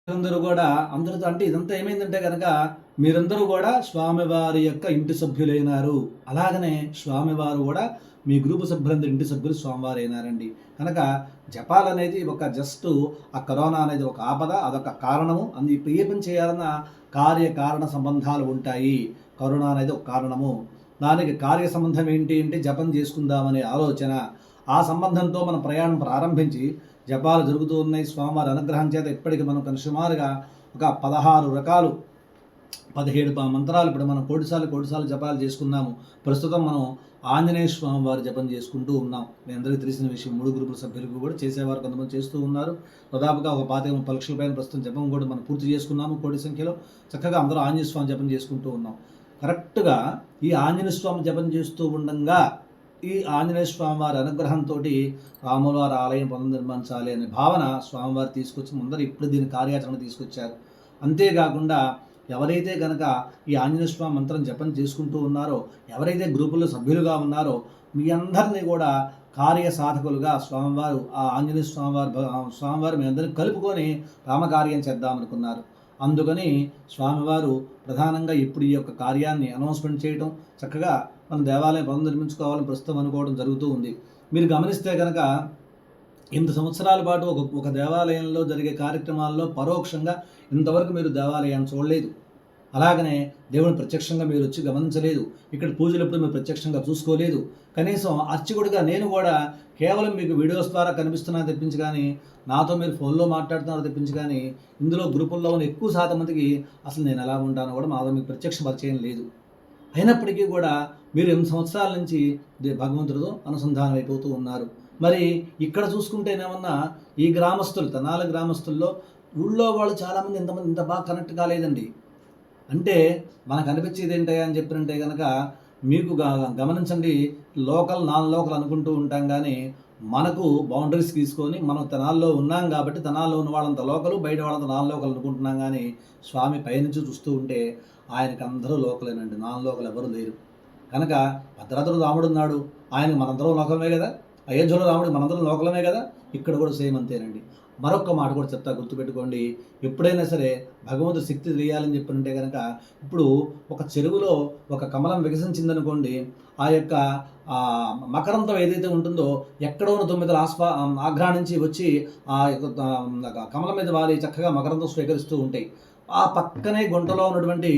మీరందరూ గూడా అందరితో అంటే ఇదంతా ఏమైందంటే గనక మీరందరూ గూడా స్వామివారి యొక్క ఇంటి సభ్యులైనారు. అలాగనే స్వామివారు గూడా మీ గ్రూపు సభ్యులందరి ఇంటి సభ్యులు స్వామివారైనారండి. కనుక జపాలనేది ఒక జస్టు ఆ కరోనా అనేది ఒక ఆపద, అదొక కారణము. ఇప్పుడు ఏ పని చేయాలన్నా కార్యకారణ సంబంధాలు ఉంటాయి. కరోనా అనేది ఒక కారణము. దానికి కార్య సంబంధం ఏంటి అంటే జపం చేసుకుందామనే ఆలోచన. ఆ సంబంధంతో మనం ప్రయాణం ప్రారంభించి జపాలు జరుగుతూ ఉన్నాయి. స్వామివారి అనుగ్రహం చేత ఇప్పటికి మనం సుమారుగా ఒక 16 రకాలు 17 మంత్రాలు ఇప్పుడు మనం కోటిసార్లు జపాలు చేసుకున్నాము. ప్రస్తుతం మనం ఆంజనేయ స్వామి వారి జపం చేసుకుంటూ ఉన్నాం. మీ అందరికీ తెలిసిన విషయం. 3 గ్రూపుల సభ్యులకు కూడా చేసేవారు కొంతమంది చేస్తూ ఉన్నారు. దాదాపుగా ఒక 25-30 లక్షల పైన ప్రస్తుతం జపం కూడా మనం పూర్తి చేసుకున్నాము. కోటి సంఖ్యలో చక్కగా అందరూ ఆంజనేయ స్వామి జపం చేసుకుంటూ ఉన్నాం. కరెక్ట్గా ఈ ఆంజనేయ స్వామి జపం చేస్తూ ఉండంగా ఈ ఆంజనేయ స్వామివారి అనుగ్రహంతో రాములవారి ఆలయం పునర్నిర్మించాలి అనే భావన స్వామివారు తీసుకొచ్చి ముందర ఇప్పుడు దీని కార్యాచరణ తీసుకొచ్చారు. అంతేకాకుండా ఎవరైతే కనుక ఈ ఆంజనేయ స్వామి మంత్రం జపం చేసుకుంటూ ఉన్నారో, ఎవరైతే గ్రూపుల్లో సభ్యులుగా ఉన్నారో మీ అందరినీ కూడా కార్య సాధకులుగా స్వామివారు ఆ ఆంజనేయ స్వామివారు మీ అందరినీ కలుపుకొని రామకార్యం చేద్దామనుకున్నారు. అందుకని స్వామివారు ప్రధానంగా ఇప్పుడు ఈ యొక్క కార్యాన్ని అనౌన్స్మెంట్ చేయడం, చక్కగా మనం దేవాలయం పునర్నిర్మించుకోవాలని ప్రస్తుతం అనుకోవడం జరుగుతూ ఉంది. మీరు గమనిస్తే కనుక 8 సంవత్సరాల పాటు ఒక దేవాలయంలో జరిగే కార్యక్రమాల్లో పరోక్షంగా ఇంతవరకు మీరు దేవాలయాన్ని చూడలేదు. అలాగనే దేవుని ప్రత్యక్షంగా మీరు వచ్చి గమనించలేదు. ఇక్కడ పూజలు ఎప్పుడు మీరు ప్రత్యక్షంగా చూసుకోలేదు. కనీసం అర్చకుడిగా నేను కూడా కేవలం మీకు వీడియోస్ ద్వారా కనిపిస్తున్నా తెప్పించి కానీ, నాతో మీరు ఫోన్లో మాట్లాడుతున్నారు తెప్పించి కానీ, ఇందులో గ్రూపుల్లో ఉన్న ఎక్కువ శాతం మందికి అసలు నేను ఎలా ఉంటానో కూడా మాతో మీకు ప్రత్యక్ష పరిచయం లేదు. అయినప్పటికీ కూడా మీరు 8 సంవత్సరాల నుంచి భగవంతుడితో అనుసంధానం అయిపోతూ ఉన్నారు. మరి ఇక్కడ చూసుకుంటేనేమన్నా ఈ గ్రామస్తులు, తెనాలి గ్రామస్తుల్లో ఊళ్ళో వాళ్ళు చాలామంది ఇంత బాగా కనెక్ట్ కాలేదండి. అంటే మనకు అనిపించేది ఏంటయ్యా అని చెప్పినంటే కనుక మీకు గమనించండి, నాన్ లోకల్ అనుకుంటూ ఉంటాం కానీ మనకు బౌండరీస్ తీసుకొని మనం తెనాల్లో ఉన్నాం కాబట్టి తెనాల్లో ఉన్న వాళ్ళంత లోకలు, బయట వాళ్ళంత నాన్ లోకల్ అనుకుంటున్నాం. కానీ స్వామి పైనుంచి చూస్తూ ఉంటే ఆయనకు అందరూ లోకలేనండి, నాన్ లోకల్ ఎవరు లేరు. కనుక భద్రాద్రిలో రాముడు ఉన్నాడు, ఆయనకు మనందరం లోకలమే కదా. అయోధ్యలో రాముడు మనందరం లోకలమే కదా. ఇక్కడ కూడా సేమ్ అంతేనండి. మరొక మాట కూడా చెప్తా, గుర్తుపెట్టుకోండి. ఎప్పుడైనా సరే భగవంతుడి శక్తి తెలియాలని చెప్పినంటే కనుక ఇప్పుడు ఒక చెరువులో ఒక కమలం వికసించిందనుకోండి, ఆ యొక్క మకరంతం ఏదైతే ఉంటుందో ఎక్కడో 9 ఆఘ్రానించి వచ్చి ఆ యొక్క కమలం మీద వాలి చక్కగా మకరంతం స్వీకరిస్తూ ఉంటాయి. ఆ పక్కనే గుంటలో ఉన్నటువంటి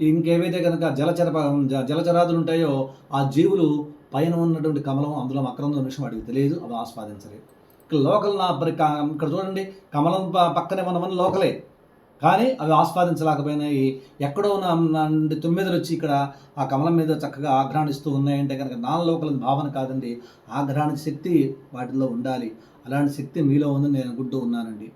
ఇంకేవైతే కనుక జలచరాదులు ఉంటాయో ఆ జీవులు పైన ఉన్నటువంటి కమలం అందులో మకరంతం విషయం అడిగి తెలియదు, అవి ఆస్వాదించలేదు. లోకల్ ఇక్కడ చూడండి, కమలం పక్కనే ఉన్నవన్నీ లోకలే, కానీ అవి ఆస్వాదించలేకపోయినాయి. ఎక్కడో నుండి 9 వచ్చి ఇక్కడ ఆ కమలం మీద చక్కగా ఆఘ్రాణిస్తూ ఉన్నాయంటే కనుక నాన్ లోకల్ భావన కాదండి, ఆఘ్రాణ శక్తి వాటిల్లో ఉండాలి. అలాంటి శక్తి మీలో ఉందని నేను అనుకుంటూ ఉన్నానండి.